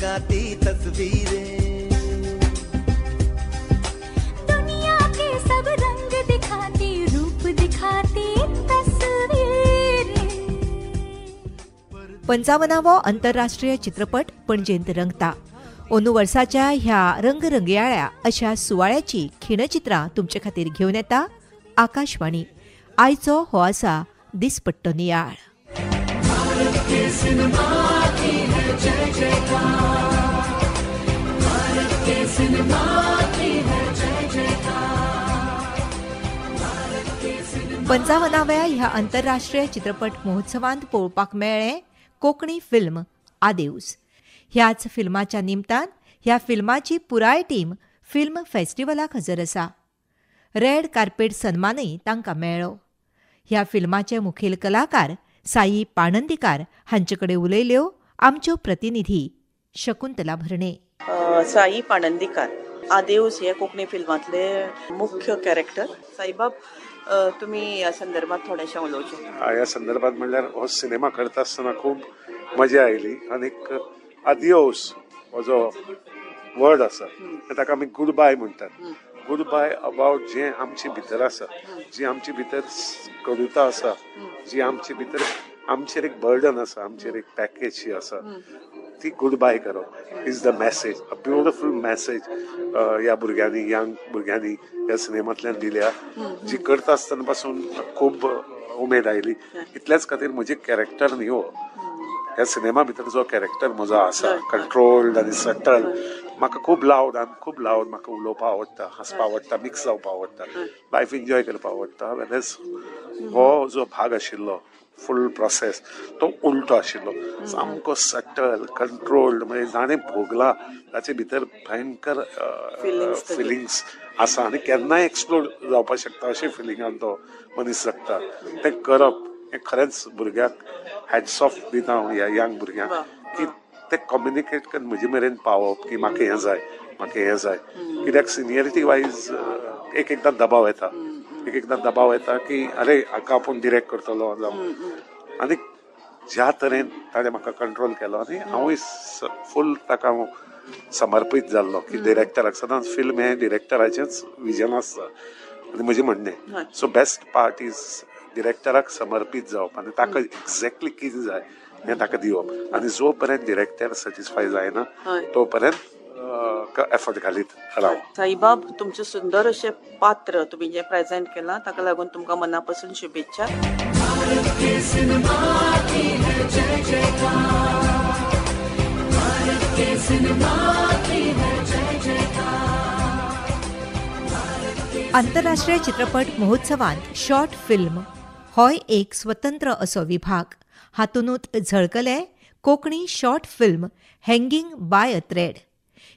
चमचमकाती तस्वीरें, दुनिया के सब रंग दिखाती, रूप दिखाती तस्वीरें. 55वो आंतरराष्ट्रीय चित्रपट पणजेंत रंगता. अंदू वर्साच्या ह्या रंगरंगयाळ्या अशा सुवाळ्याची खिणचित्रां तुमचे खातीर घेवन येता आकाशवाणी. आयचो हो आसा दिसपट्टो नियाळ. पंचावनाव्या ह्या आंतरराष्ट्रीय चित्रपट महोत्सवांत पळोवपाक मेळ्ळें कोंकणी फिल्म आदेवस. ह्याच फिल्माच्या निमतान ह्या फिल्माची पुराय टीम फिल्म फेस्टिवलाक हजर आसा. रेड कार्पेट सन्मानय तांकां मेळ्ळो. ह्या फिल्माचे मुखेल कलाकार साई पाणंदीकार हांचे कडेन उलयल्यो आमच्यो प्रतिनिधी शकुंतला भरणे. साई पाणंदीकार, आदेवस हे कोंकणी फिल्मांतले मुख्य कॅरेक्टर. साईबाब, तुम्ही ह्या संदर्भात थोडेशें उलोवचें. ह्या संदर्भात म्हणल्यार हो सिनेमा करता आसतना खूब मजा आयली. आनीक आदियोस हो जो वर्ड आसा ताका आमी गूड बाय म्हणटात. गूड बाय अबावट जें आमचे भितर आसा, जी आमचे भितर करुता आसा, जी आमचे भितर आमचेर एक बर्डन आसा, आमचेर एक पॅकेज जी आसा, ती गूड बाय करप is the message. A beautiful message ह्या भुरग्यांनी, यंग भुरग्यांनी ह्या सिनेमांतल्यान दिल्या, जी करता आसतना पासून खूब उमेद आयली. इतल्याच खातीर म्हजे कॅरेक्टर न्ही हो, ह्या सिनेमा भितर जो कॅरेक्टर म्हजो आसा, कंट्रोल्ड आनी सटल, म्हाका खूब लावड म्हाका उलोवपाक आवडटा, हांसपाक आवडटा, मिक्स जावपाक आवडटा, लायफ एन्जॉय करपाक आवडटा. वेरएज हो जो भाग आशिल्लो फूल प्रोसेस तो उलटो आशिल्लो, सामको सटल, कंट्रोल्ड. म्हणजे जाणें भोगला ताचे भितर भयंकर फिलिंग्स आसा आनी केन्नाय एक्सप्लोड जावपाक शकता अशें फिलिंगान तो मनीस जगता. तें करप हें खरेंच भुरग्याक हॅट्स ऑफ दिता हांव ह्या यंग भुरग्यांक, की ते कम्युनिकेट करून म्हजे मेरेन पावप की म्हाका हें जाय, म्हाका हें जाय. कित्याक सिनियरिटी वायज एकदां दबाव येता की अरे हाका आपूण डिरेक्ट करतलो जावं. आनी ज्या तरेन ताणें म्हाका कंट्रोल केलो आनी हांवूय फूल ताका हांव समर्पीत जाल्लो की डिरेक्टराक सदांच फिल्म हें डिरेक्टराचेंच विजन आसता आनी म्हजें म्हणणें. सो बेस्ट पार्ट इज डिरेक्टराक समर्पीत जावप आनी ताका एक्झॅक्टली कितें जाय हें ताका दिवप. आनी जो पर्यंत डिरेक्टर सॅटिस्फाय जायना तो पर्यंत एफर्ट घालीत राव. साईबाब, तुमचें सुंदर अशें पात्र तुमी जें प्रेझेंट केलां ताका लागून तुमकां मना पासून शुभेच्छा. आंतरराष्ट्रीय चित्रपट महोत्सवांत शॉर्ट फिल्म हो एक स्वतंत्र असो विभाग. हातूंत झळकले Konkani short film hanging by a thread.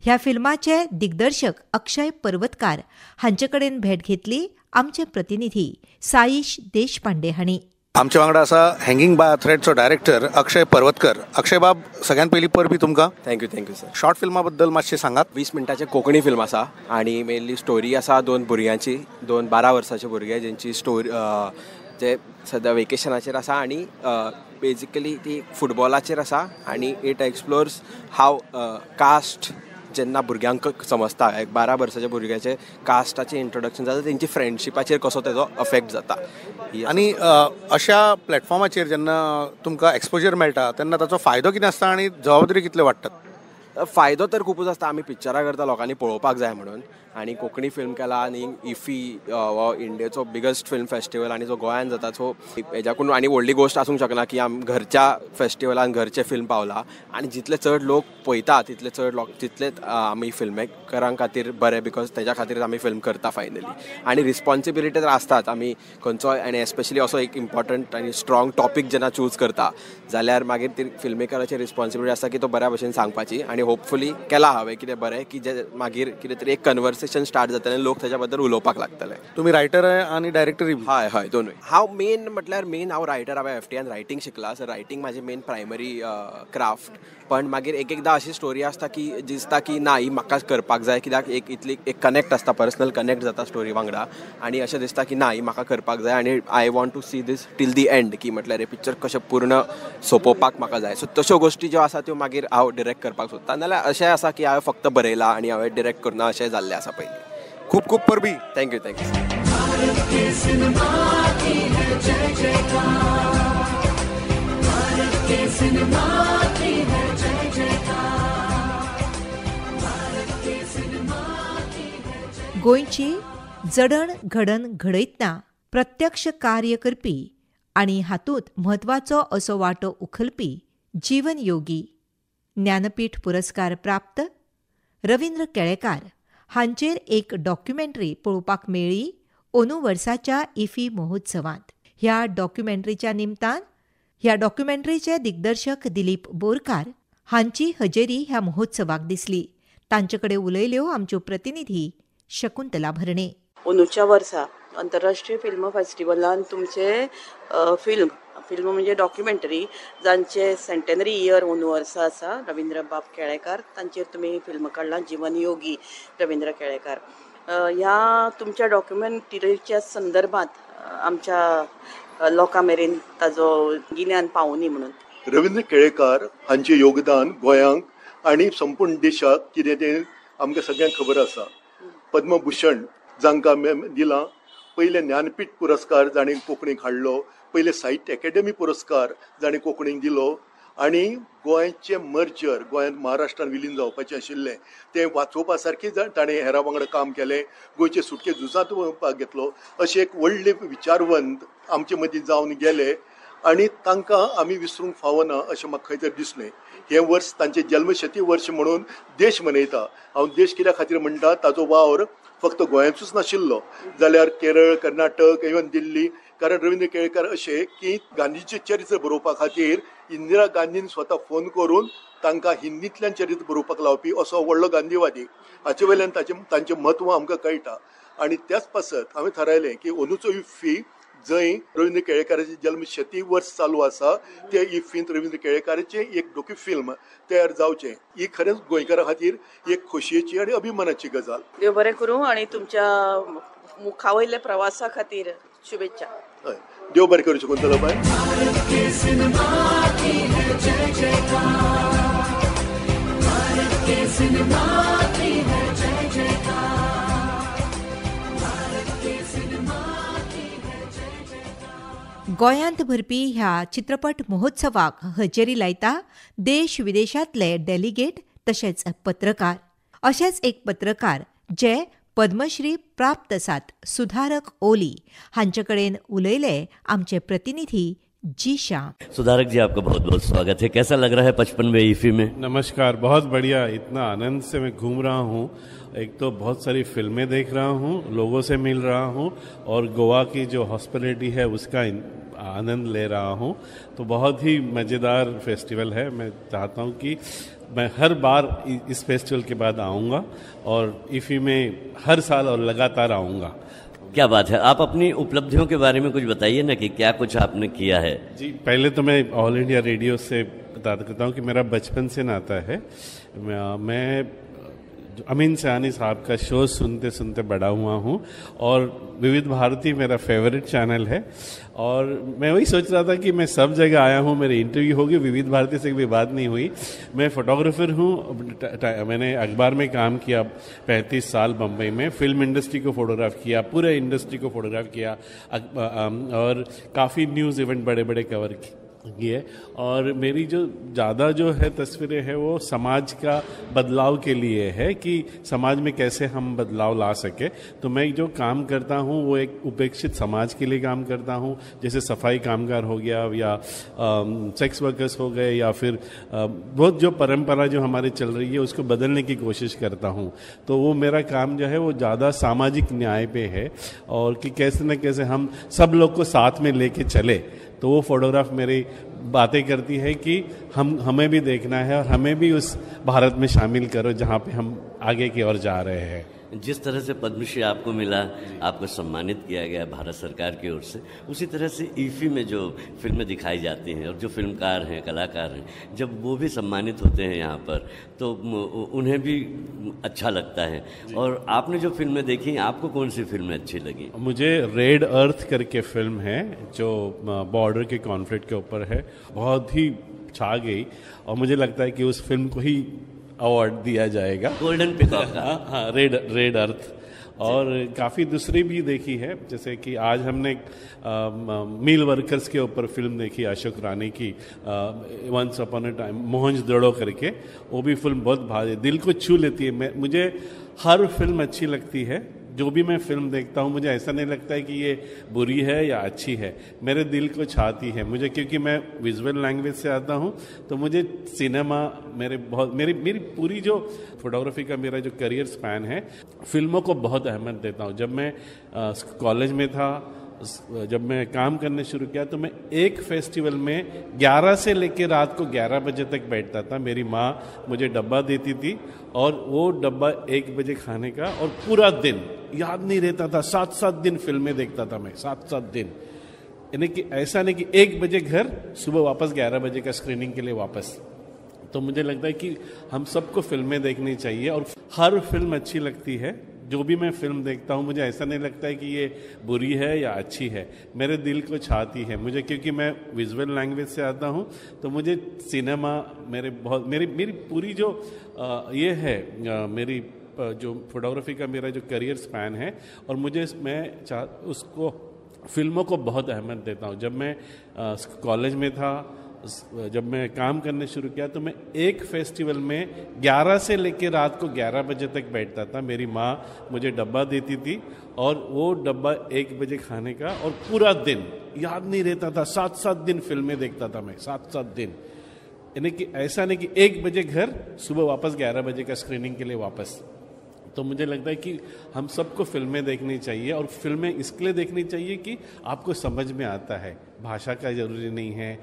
ह्या फिल्माचे दिग्दर्शक अक्षय पर्वतकार हांचे कडेन भेट घेतली आमचे प्रतिनिधी साईश देशपांडे हांणी. आमच्या वांगडा आसा हँगींग बाय अ थ्रेडचो डायरेक्टर अक्षय पर्वतकर. अक्षय बाब, सगळ्यात पयलीं परबी तुमकां. Thank you sir. शॉर्ट फिल्मा बद्दल मातशें सांगात. 20 मिनटाचें कोंकणी फिल्म आसा आनी मेनली स्टोरी आसा दोन भुरग्यांची, 12 वर्साचे भुरगे जेंची स्टोरी जे सद्या वेकेशनाचेर आसा आनी बेजिकली ती फुटबॉलाचेर आसा आनी इट एक्सप्लोर्स हाव कास्ट जेन्ना भुरग्यांक समजता, एक 12 वर्साच्या भुरग्याचे कास्टाचें इंट्रोडक्शन जाता, तेंची फ्रेंडशिपाचेर कसो तेजो अफेक्ट जाता. आनी अशा प्लॅटफॉर्माचेर जेन्ना तुमकां एक्सपोजर मेळटा तेन्ना ताचो फायदो कितें आसता आनी जबाबदारी कितल्यो वाडटात? फायदो तर खूपच आसता. आमी पिक्चरां करता लोकांनी पळोवपाक जाय म्हणून, आनी कोंकणी फिल्म केला आनी इफी हो इंडियेचो बिगस्ट फिल्म फेस्टिवल आनी जो गोंयांत जाता, सो हेज्याकून आनी व्हडली गोश्ट आसूंक शकना की आमी घरच्या फेस्टिवलान घरचें फिल्म पावला आनी जितले चड लोक पळयता तितलेच आमी फिल्मेकरांक खातीर बरें, बिकॉज तेज्या खातीर आमी फिल्म करता फायनली. आनी रिस्पॉन्सिबिलिटी तर आसताच. आमी खंयचोय आनी एस्पेशली असो एक इम्पॉर्टंट आनी स्ट्रॉंग टॉपीक जेन्ना चूज करता जाल्यार मागीर ती फिल्मेकराची रिस्पॉन्सिबिलिटी आसता की तो बऱ्या भशेन सांगपाची. आनी होपफुली केला हांवें कितें बरें की जे मागीर कितें तरी एक कन्वर्सेशन स्टार्ट जातलें, लोक तेज्या बद्दल उलोवपाक लागतले. तुमी रायटर आनी डायरेक्टरी? हय दोनूय. हांव मेन म्हटल्यार हांव रायटर. हांवें FTN रायटींग शिकला, सो रायटींग म्हाजें मेन प्रायमरी क्राफ्ट. पण मागीर एकदां अशी स्टोरी आसता की दिसता की ना ही म्हाकाच करपाक जाय, कित्याक इतली एक कनेक्ट आसता, पर्सनल कनेक्ट जाता स्टोरी वांगडा, आनी अशें दिसता की ना ही म्हाका करपाक जाय आनी I want to see this till the end, की म्हटल्यार हे पिक्चर कशें पूर्ण सोंपोवपाक म्हाका जाय. सो तश्यो गोश्टी ज्यो आसा त्यो मागीर हांव डिरेक्ट करपाक सोदता. आसता नाल्यार अशें आसा की हांवें फक्त बरयलां आनी हांवें डिरेक्ट करना अशें जाल्लें आसा पयलीं. खूब खूब परबी. थँक्यू. गोंयची जडण घडण घडयतना प्रत्यक्ष कार्य करपी आनी हातूंत म्हत्वाचो असो वांटो उखलपी जीवन योगी ज्ञानपीठ पुरस्कार प्राप्त रवींद्र केळेकार हांचेर एक डॉक्युमेंटरी पळोवपाक मेळ्ळी अंदू वर्साच्या इफी महोत्सवांत. ह्या डॉक्युमेंटरीच्या निमतान ह्या डॉक्युमेंटरीचे दिग्दर्शक दिलीप बोरकार हांची हजेरी ह्या महोत्सवाक दिसली. तांचे कडेन उलयल्यो आमच्यो प्रतिनिधी शकुंतला भरणे. अंदूच्या वर्सा आंतरराष्ट्रीय फिल्म फेस्टिवलान तुमचे फिल्म म्हणजे डॉक्युमेंटरी जांचे सेंटेनरी इयर अंदू वर्सा आसा रवींद्र बाब केळेकार तांचेर तुमी फिल्म काडलां जीवन योगी रवींद्र केळेकार. ह्या तुमच्या डॉक्युमेंटरीच्या संदर्भांत आमच्या लोकां मेरेन ताजो गिन्यान पावुनी म्हणून रवींद्र केळेकार हांचें योगदान गोंयांक आनी संपूर्ण देशाक कितें तें आमकां सगळ्यांक खबर आसा. पद्मभूषण जांकां दिलां, पयले ज्ञानपीठ पुरस्कार जाणें कोंकणीक हाडलो, पयले साहित्य अकादेमी पुरस्कार जाणें कोंकणीक दिलो आनी गोंयचें मर्जर गोंयांत महाराष्ट्रान विलीन जावपाचें आशिल्लें तें वाचोवपा सारकें ताणें हेरां वांगडा काम केलें. गोंयचे सुटके झुजांत भाग घेतलो. अशे एक व्हडले विचारवंत आमचे मदीं जावन गेले आनी तांकां आमी विसरूंक फावना अशें म्हाका खंय तरी दिसलें. हें वर्स तांचें जल्मशती वर्स म्हणून देश मनयता. हांव देश कित्या खातीर म्हणटा, ताजो वावर फक्त गोंयांतूच नाशिल्लो जाल्यार केरळ, कर्नाटक, इवन दिल्ली. कारण रवींद्र केळेकार अशें की गांधीचें चरित्र बरोवपा खातीर इंदिरा गांधीन स्वता फोन करून तांकां हिंदींतल्यान चरित्र बरोवपाक लावपी असो व्हडलो गांधीवादी. हाचे वयल्यान तांचें म्हत्व आमकां कळटा. आनी त्याच पासत हांवें थारायलें की अंदूचो इफ्फी जंय रवींद्र केळेकाराची जल्मशती वर्स चालू आसा त्या इफ्फींत रवींद्र केळेकाराचें एक डॉक्यू फिल्म तयार जावचें ही खरेंच गोंयकारा खातीर एक खोशयेची आनी अभिमानाची गजाल. देव बरें करूं आनी तुमच्या मुखावयल्या प्रवासा खातीर शुभेच्छा. हय, देव बरें करूं शकुंतलाबाई. गोंयांत भरपी ह्या चित्रपट महोत्सवाक हजेरी लायता देश विदेशांतले डेलिगेट तशेंच पत्रकार. अशेच एक पत्रकार जे पद्मश्री प्राप्त आसात सुधारक ओली हांचे कडेन उलयले आमचे प्रतिनिधी जी श्याम. सुधारक जी, आपका बहुत बहुत स्वागत है. कैसा लग रहा है 55वें ईफी में? नमस्कार, बहुत बढ़िया. इतना आनंद से मैं घूम रहा हूँ. एक तो बहुत सारी फिल्में देख रहा हूँ, लोगों से मिल रहा हूँ और गोवा की जो हॉस्पिटैलिटी है उसका आनंद ले रहा हूँ. तो बहुत ही मज़ेदार फेस्टिवल है. मैं चाहता हूँ कि मैं हर बार इस फेस्टिवल के बाद आऊँगा और ईफी में हर साल और लगातार आऊँगा. क्या बात है. आप अपनी उपलब्धियों के बारे में कुछ बताइए ना कि क्या कुछ आपने किया है. जी, पहले तो मैं ऑल इंडिया रेडियो से बता देता हूँ कि मेरा बचपन से नाता है. मैं अमीन सयानी साहब का शो सुनते सुनते बड़ा हुआ हूँ और विविध भारती मेरा फेवरेट चैनल है. और मैं वही सोच रहा था कि मैं सब जगह आया हूँ, मेरी इंटरव्यू होगी, विविध भारती से भी बात नहीं हुई. मैं फोटोग्राफर हूँ. मैंने अखबार में काम किया 35 साल बम्बई में. फिल्म इंडस्ट्री को फोटोग्राफ किया, पूरे इंडस्ट्री को फोटोग्राफ किया और काफ़ी न्यूज़ इवेंट बड़े बड़े कवर किए. और मेरी जो ज़्यादा जो है तस्वीरें हैं वो समाज का बदलाव के लिए है कि समाज में कैसे हम बदलाव ला सके. तो मैं जो काम करता हूँ वो एक उपेक्षित समाज के लिए काम करता हूँ. जैसे सफाई कामगार हो गया या सेक्स वर्कर्स हो गए या फिर बहुत जो परंपरा जो हमारी चल रही है उसको बदलने की कोशिश करता हूँ. तो वो मेरा काम जो है वो ज़्यादा सामाजिक न्याय पे है और कि कैसे न कैसे हम सब लोग को साथ में लेके चले. तो वो फोटोग्राफ मेरी बातें करती है कि हमें भी देखना है और हमें भी उस भारत में शामिल करो जहाँ पे हम आगे की ओर जा रहे हैं. जिस तरह से पद्मश्री आपको मिला, आपको सम्मानित किया गया भारत सरकार की ओर से, उसी तरह से ईफी में जो फिल्में दिखाई जाती हैं और जो फिल्मकार हैं, कलाकार हैं, जब वो भी सम्मानित होते हैं यहाँ पर तो उन्हें भी अच्छा लगता है. और आपने जो फिल्में देखी, आपको कौन सी फिल्में अच्छी लगी? मुझे रेड अर्थ करके फिल्म है जो बॉर्डर के कॉन्फ्लिक्ट के ऊपर है, बहुत ही छा गई और मुझे लगता है कि उस फिल्म को ही अवार्ड दिया जाएगा, गोल्डन पिकॉक का। हाँ, रेड अर्थ। और काफ़ी दूसरी भी देखी है, जैसे कि आज हमने मील वर्कर्स के ऊपर फिल्म देखी अशोक रानी की, वंस अपॉन अ टाइम, मोहनजोदड़ो करके। वो भी फिल्म बहुत दिल को छू लेती है। मुझे हर फिल्म अच्छी लगती है, जो भी मैं फिल्म देखता हूँ मुझे ऐसा नहीं लगता है कि ये बुरी है या अच्छी है, मेरे दिल को छाती है मुझे, क्योंकि मैं विजुअल लैंग्वेज से आता हूँ। तो मुझे सिनेमा मेरी पूरी जो फोटोग्राफी का मेरा जो करियर स्पैन है, फिल्मों को बहुत अहमियत देता हूँ। जब मैं कॉलेज में था, जब मैं काम करने शुरू किया, तो मैं एक फेस्टिवल में 11 से लेकर रात को 11 बजे तक बैठता था। मेरी माँ मुझे डब्बा देती थी और वो डब्बा 1 बजे खाने का, और पूरा दिन याद नहीं रहता था, 7-7 दिन फिल्में देखता था मैं, 7-7 दिन। यानी कि ऐसा नहीं कि 1 बजे घर, सुबह वापस 11 बजे का स्क्रीनिंग के लिए वापस। तो मुझे लगता है कि हम सबको फिल्में देखनी चाहिए, और हर फिल्म अच्छी लगती है। जो भी मैं फिल्म देखता हूँ मुझे ऐसा नहीं लगता है कि ये बुरी है या अच्छी है, मेरे दिल को छाती है मुझे, क्योंकि मैं विजुअल लैंग्वेज से आता हूँ। तो मुझे सिनेमा मेरी पूरी जो ये है, मेरी जो फोटोग्राफी का मेरा जो करियर स्पैन है, और मैं उसको फिल्मों को बहुत अहमियत देता हूँ। जब मैं कॉलेज में था, जब मैं काम करने शुरू किया, तो मैं एक फेस्टिवल में 11 से लेकर रात को 11 बजे तक बैठता था। मेरी माँ मुझे डब्बा देती थी और वो डब्बा 1 बजे खाने का, और पूरा दिन याद नहीं रहता था, 7-7 दिन फिल्में देखता था मैं, 7-7 दिन। यानी कि ऐसा नहीं कि 1 बजे घर, सुबह वापस 11 बजे का स्क्रीनिंग के लिए वापस। तो मुझे लगता है कि हम सबको फिल्में देखनी चाहिए, और फिल्में इसलिए देखनी चाहिए कि आपको समझ में आता है, भाषा का जरूरी नहीं है,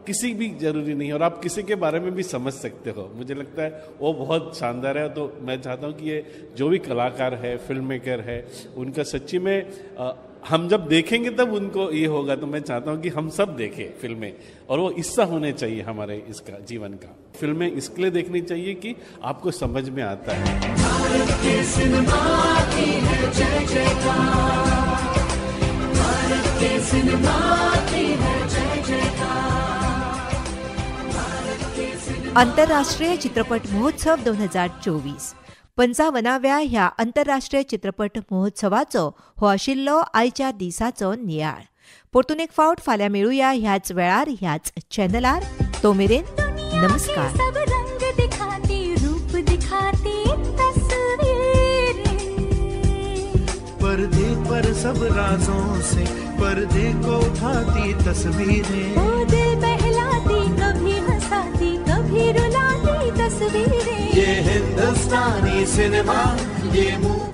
किसी भी जरूरी नहीं है, और आप किसी के बारे में भी समझ सकते हो। मुझे लगता है वो बहुत शानदार है। तो मैं चाहता हूँ कि ये जो भी कलाकार है, फिल्म मेकर है, उनका सच्ची में हम जब देखेंगे तब उनको ये होगा। तो मैं चाहता हूँ कि हम सब देखें फिल्में, और वो हिस्सा होने चाहिए हमारे इसका जीवन का। फिल्में इसलिए देखनी चाहिए कि आपको समझ में आता है। भारत के सिनेमा की है जय जयकार, भारत के सिनेमा की है जय जयकार, भारत के सिनेमा। आंतरराष्ट्रीय चित्रपट महोत्सव 2024 55व्या ह्या आंतरराष्ट्रीय चित्रपट महोत्सवाचो हो आशिल्लो आयच्या दिसाचो नियाळ. परतून एक फावट फाल्यां मेळुया ह्याच वेळार ह्याच चॅनलार. तो मेरेन नमस्कार. सब रंग दिखाती, रूप दिखाती तस्वीरें, पर्दे पर सब राजों से पर्दे को उठाती तस्वीरें, ओ दिल बहलाती, कभी हंसाती, कभी रुलाती तस्वीरें. ये हिंदुस्तानी सिनेमा, ये मूवी